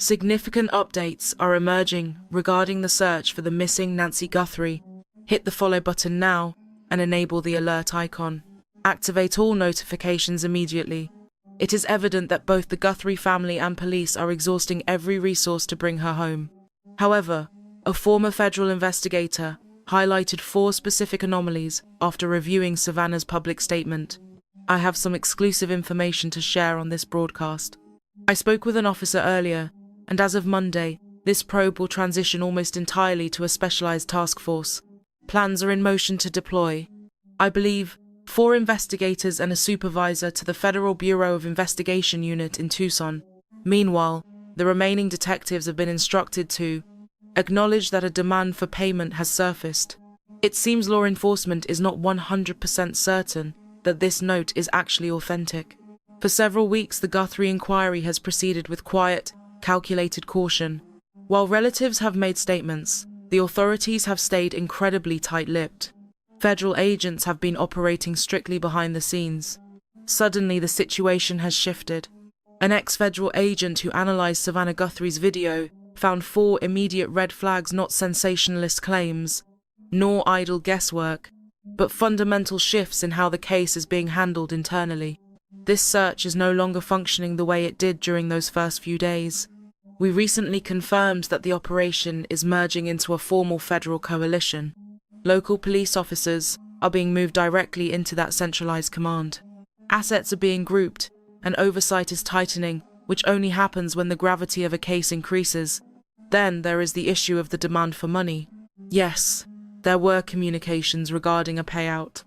Significant updates are emerging regarding the search for the missing Nancy Guthrie. Hit the follow button now and enable the alert icon. Activate all notifications immediately. It is evident that both the Guthrie family and police are exhausting every resource to bring her home. However, a former federal investigator highlighted 4 specific anomalies after reviewing Savannah's public statement. I have some exclusive information to share on this broadcast. I spoke with an officer earlier, and as of Monday, this probe will transition almost entirely to a specialized task force. Plans are in motion to deploy, I believe, 4 investigators and a supervisor to the Federal Bureau of Investigation unit in Tucson. Meanwhile, the remaining detectives have been instructed to acknowledge that a demand for payment has surfaced. It seems law enforcement is not 100% certain that this note is actually authentic. For several weeks, the Guthrie inquiry has proceeded with quiet, calculated caution. While relatives have made statements, the authorities have stayed incredibly tight-lipped. Federal agents have been operating strictly behind the scenes. Suddenly, the situation has shifted. An ex-federal agent who analyzed Savannah Guthrie's video found 4 immediate red flags, not sensationalist claims, nor idle guesswork, but fundamental shifts in how the case is being handled internally. This search is no longer functioning the way it did during those first few days. We recently confirmed that the operation is merging into a formal federal coalition. Local police officers are being moved directly into that centralized command. Assets are being grouped, and oversight is tightening, which only happens when the gravity of a case increases. Then there is the issue of the demand for money. Yes, there were communications regarding a payout.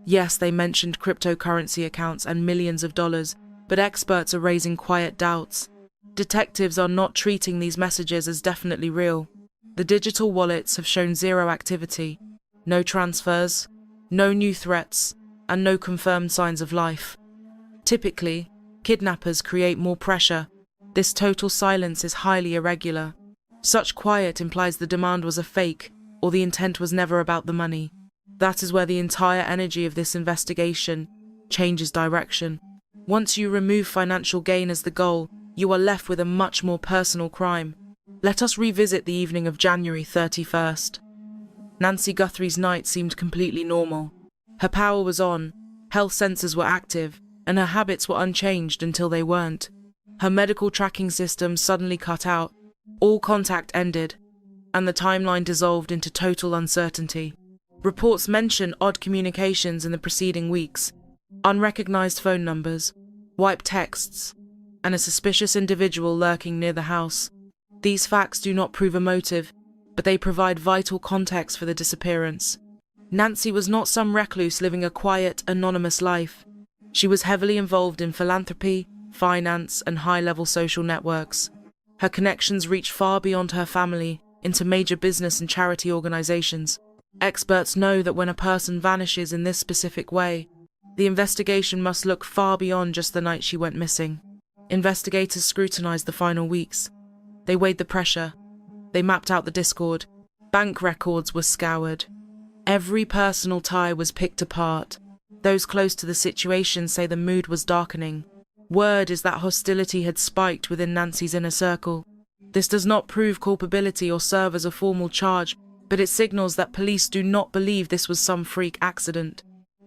Yes, they mentioned cryptocurrency accounts and millions of dollars, but experts are raising quiet doubts. Detectives are not treating these messages as definitely real. The digital wallets have shown 0 activity, no transfers, no new threats, and no confirmed signs of life. Typically, kidnappers create more pressure. This total silence is highly irregular. Such quiet implies the demand was a fake, or the intent was never about the money. That is where the entire energy of this investigation changes direction. Once you remove financial gain as the goal, you are left with a much more personal crime. Let us revisit the evening of January 31st. Nancy Guthrie's night seemed completely normal. Her power was on, health sensors were active, and her habits were unchanged until they weren't. Her medical tracking system suddenly cut out, all contact ended, and the timeline dissolved into total uncertainty. Reports mention odd communications in the preceding weeks, unrecognized phone numbers, wiped texts, and a suspicious individual lurking near the house. These facts do not prove a motive, but they provide vital context for the disappearance. Nancy was not some recluse living a quiet, anonymous life. She was heavily involved in philanthropy, finance, and high-level social networks. Her connections reached far beyond her family, into major business and charity organizations. Experts know that when a person vanishes in this specific way, the investigation must look far beyond just the night she went missing. Investigators scrutinized the final weeks. They weighed the pressure. They mapped out the discord. Bank records were scoured. Every personal tie was picked apart. Those close to the situation say the mood was darkening. Word is that hostility had spiked within Nancy's inner circle. This does not prove culpability or serve as a formal charge, but it signals that police do not believe this was some freak accident.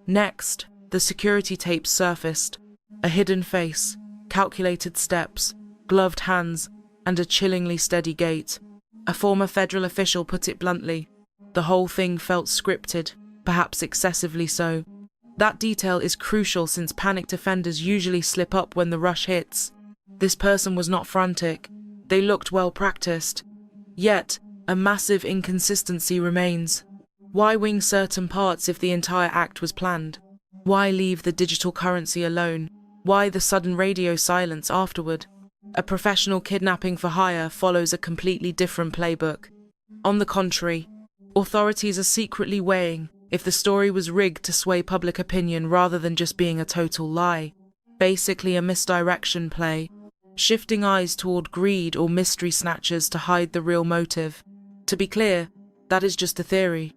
Next, the security tapes surfaced. A hidden face, calculated steps, gloved hands, and a chillingly steady gait. A former federal official put it bluntly. The whole thing felt scripted, perhaps excessively so. That detail is crucial since panicked offenders usually slip up when the rush hits. This person was not frantic. They looked well practiced. Yet, a massive inconsistency remains. Why wing certain parts if the entire act was planned? Why leave the digital currency alone? Why the sudden radio silence afterward? A professional kidnapping for hire follows a completely different playbook. On the contrary, authorities are secretly weighing if the story was rigged to sway public opinion rather than just being a total lie. Basically a misdirection play, shifting eyes toward greed or mystery snatchers to hide the real motive. To be clear, that is just a theory.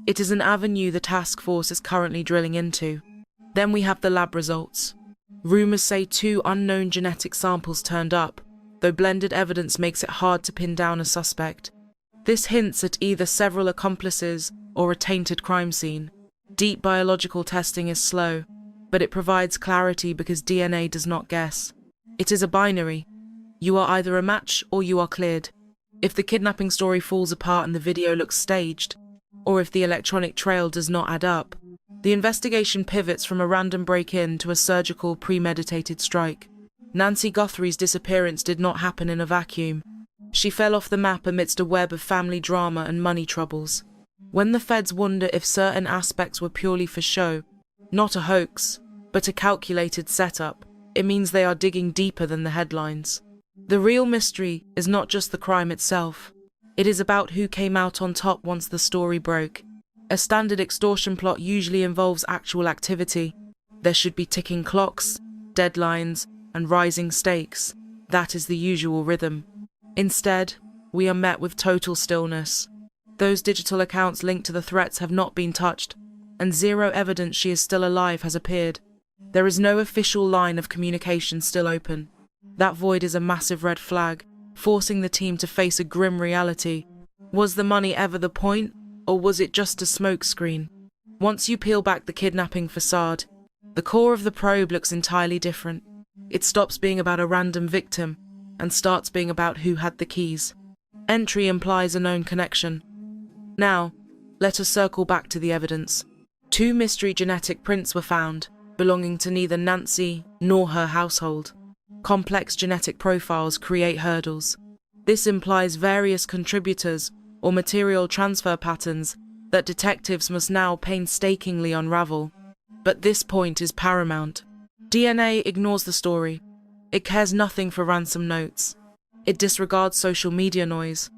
It is an avenue the task force is currently drilling into. Then we have the lab results. Rumors say 2 unknown genetic samples turned up, though blended evidence makes it hard to pin down a suspect. This hints at either several accomplices or a tainted crime scene. Deep biological testing is slow, but it provides clarity because DNA does not guess. It is a binary. You are either a match or you are cleared. If the kidnapping story falls apart and the video looks staged, or if the electronic trail does not add up, the investigation pivots from a random break-in to a surgical, premeditated strike. Nancy Guthrie's disappearance did not happen in a vacuum. She fell off the map amidst a web of family drama and money troubles. When the feds wonder if certain aspects were purely for show, not a hoax, but a calculated setup, it means they are digging deeper than the headlines. The real mystery is not just the crime itself. It is about who came out on top once the story broke. A standard extortion plot usually involves actual activity. There should be ticking clocks, deadlines, and rising stakes. That is the usual rhythm. Instead, we are met with total stillness. Those digital accounts linked to the threats have not been touched, and zero evidence she is still alive has appeared. There is no official line of communication still open. That void is a massive red flag, forcing the team to face a grim reality. Was the money ever the point, or was it just a smokescreen? Once you peel back the kidnapping facade, the core of the probe looks entirely different. It stops being about a random victim and starts being about who had the keys. Entry implies a known connection. Now, let us circle back to the evidence. 2 mystery genetic prints were found, belonging to neither Nancy nor her household. Complex genetic profiles create hurdles. This implies various contributors or material transfer patterns that detectives must now painstakingly unravel. But this point is paramount. DNA ignores the story. It cares nothing for ransom notes. It disregards social media noise,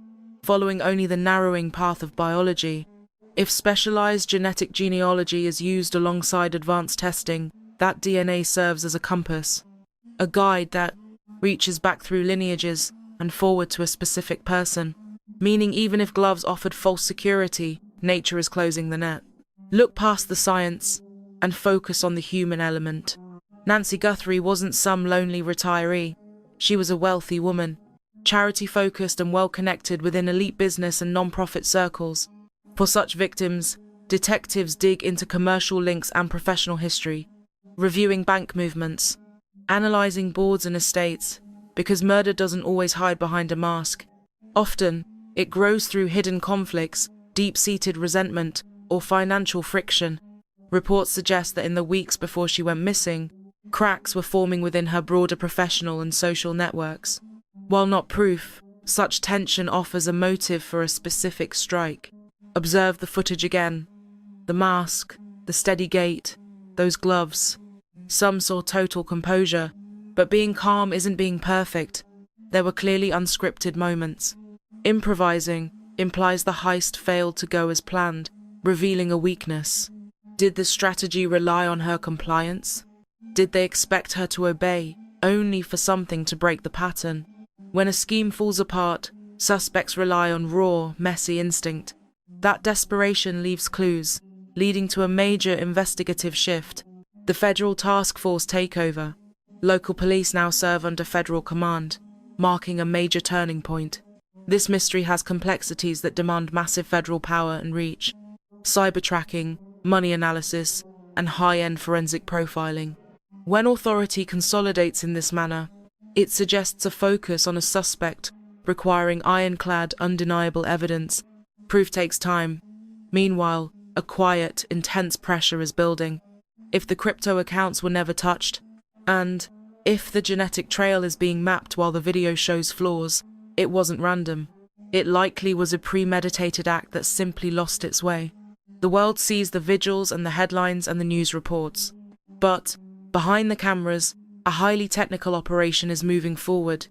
following only the narrowing path of biology. If specialized genetic genealogy is used alongside advanced testing, that DNA serves as a compass, a guide that reaches back through lineages and forward to a specific person, meaning even if gloves offered false security, nature is closing the net. Look past the science and focus on the human element. Nancy Guthrie wasn't some lonely retiree. She was a wealthy woman, charity-focused and well-connected within elite business and non-profit circles. For such victims, detectives dig into commercial links and professional history, reviewing bank movements, analyzing boards and estates, because murder doesn't always hide behind a mask. Often, it grows through hidden conflicts, deep-seated resentment, or financial friction. Reports suggest that in the weeks before she went missing, cracks were forming within her broader professional and social networks. While not proof, such tension offers a motive for a specific strike. Observe the footage again. The mask, the steady gait, those gloves. Some saw total composure, but being calm isn't being perfect. There were clearly unscripted moments. Improvising implies the heist failed to go as planned, revealing a weakness. Did the strategy rely on her compliance? Did they expect her to obey, only for something to break the pattern? When a scheme falls apart, suspects rely on raw, messy instinct. That desperation leaves clues, leading to a major investigative shift. The federal task force takeover. Local police now serve under federal command, marking a major turning point. This mystery has complexities that demand massive federal power and reach. Cyber tracking, money analysis, and high-end forensic profiling. When authority consolidates in this manner, it suggests a focus on a suspect requiring ironclad, undeniable evidence. Proof takes time. Meanwhile, a quiet, intense pressure is building. If the crypto accounts were never touched, and if the genetic trail is being mapped while the video shows flaws, it wasn't random. It likely was a premeditated act that simply lost its way. The world sees the vigils and the headlines and the news reports. But, behind the cameras, a highly technical operation is moving forward,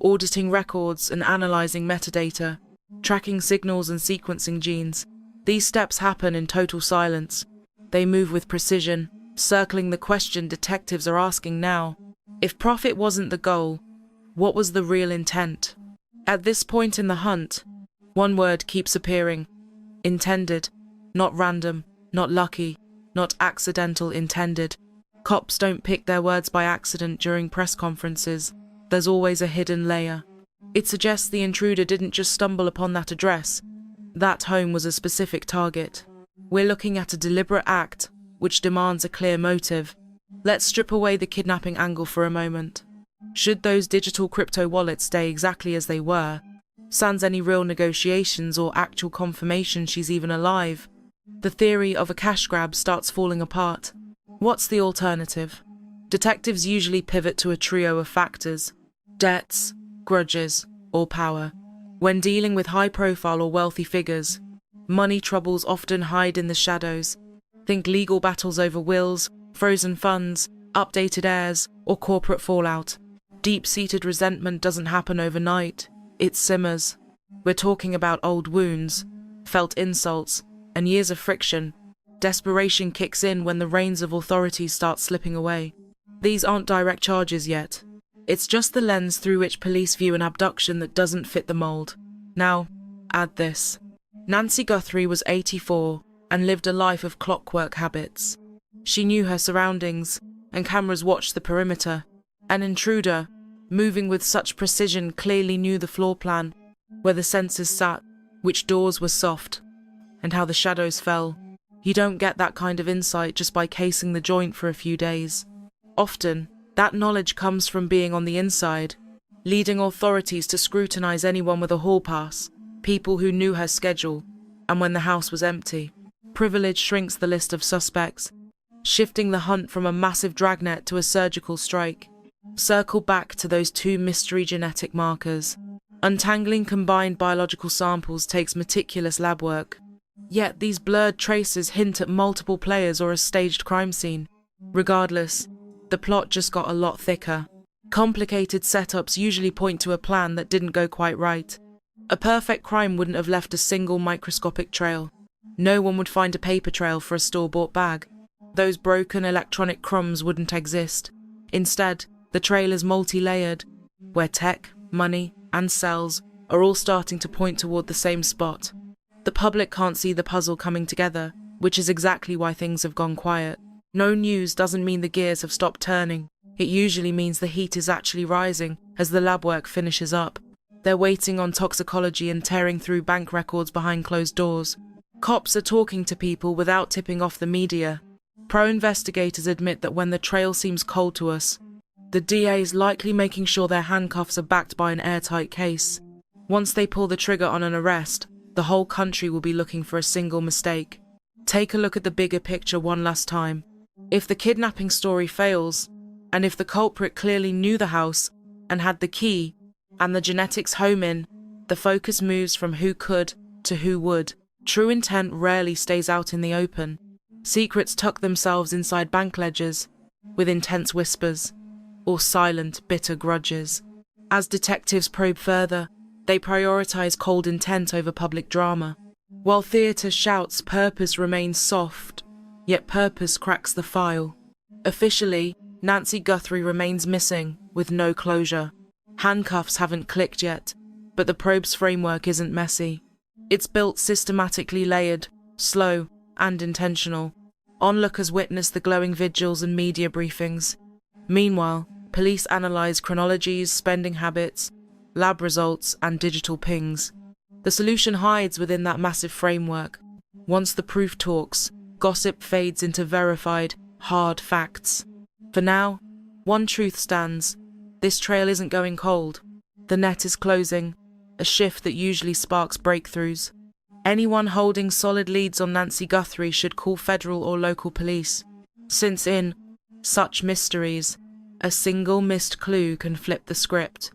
auditing records and analyzing metadata, tracking signals and sequencing genes. These steps happen in total silence. They move with precision, circling the question detectives are asking now. If profit wasn't the goal, what was the real intent? At this point in the hunt, one word keeps appearing. Intended. Not random, not lucky, not accidental. Intended. Cops don't pick their words by accident during press conferences. there's always a hidden layer. It suggests the intruder didn't just stumble upon that address. That home was a specific target. We're looking at a deliberate act, which demands a clear motive. Let's strip away the kidnapping angle for a moment. Should those digital crypto wallets stay exactly as they were, sans any real negotiations or actual confirmation she's even alive, the theory of a cash grab starts falling apart. What's the alternative? Detectives usually pivot to a trio of factors: debts, grudges, or power. When dealing with high-profile or wealthy figures, money troubles often hide in the shadows. Think legal battles over wills, frozen funds, updated heirs, or corporate fallout. Deep-seated resentment doesn't happen overnight. It simmers. We're talking about old wounds, felt insults, and years of friction. Desperation kicks in when the reins of authority start slipping away. These aren't direct charges yet. It's just the lens through which police view an abduction that doesn't fit the mold. Now, add this. Nancy Guthrie was 84 and lived a life of clockwork habits. She knew her surroundings, and cameras watched the perimeter. An intruder, moving with such precision, clearly knew the floor plan, where the sensors sat, which doors were soft, and how the shadows fell. You don't get that kind of insight just by casing the joint for a few days. Often, that knowledge comes from being on the inside, leading authorities to scrutinize anyone with a hall pass, people who knew her schedule, and when the house was empty. Privilege shrinks the list of suspects, shifting the hunt from a massive dragnet to a surgical strike. Circle back to those two mystery genetic markers. Untangling combined biological samples takes meticulous lab work. Yet these blurred traces hint at multiple players or a staged crime scene. Regardless, the plot just got a lot thicker. Complicated setups usually point to a plan that didn't go quite right. A perfect crime wouldn't have left a single microscopic trail. No one would find a paper trail for a store-bought bag. Those broken electronic crumbs wouldn't exist. Instead, the trail is multi-layered, where tech, money, and cells are all starting to point toward the same spot. The public can't see the puzzle coming together, which is exactly why things have gone quiet. No news doesn't mean the gears have stopped turning. It usually means the heat is actually rising as the lab work finishes up. They're waiting on toxicology and tearing through bank records behind closed doors. Cops are talking to people without tipping off the media. Pro-investigators admit that when the trail seems cold to us, the DA is likely making sure their handcuffs are backed by an airtight case. Once they pull the trigger on an arrest, the whole country will be looking for a single mistake. Take a look at the bigger picture one last time. If the kidnapping story fails, and if the culprit clearly knew the house and had the key, and the genetics home in, the focus moves from who could to who would. True intent rarely stays out in the open. Secrets tuck themselves inside bank ledgers, with intense whispers, or silent, bitter grudges. As detectives probe further, they prioritize cold intent over public drama. While theatre shouts, purpose remains soft, yet purpose cracks the file. Officially, Nancy Guthrie remains missing, with no closure. Handcuffs haven't clicked yet, but the probe's framework isn't messy. It's built systematically layered, slow, and intentional. Onlookers witness the glowing vigils and media briefings. Meanwhile, police analyze chronologies, spending habits, lab results, and digital pings. The solution hides within that massive framework. Once the proof talks, gossip fades into verified, hard facts. For now, one truth stands. This trail isn't going cold. The net is closing, a shift that usually sparks breakthroughs. Anyone holding solid leads on Nancy Guthrie should call federal or local police, since in such mysteries, a single missed clue can flip the script.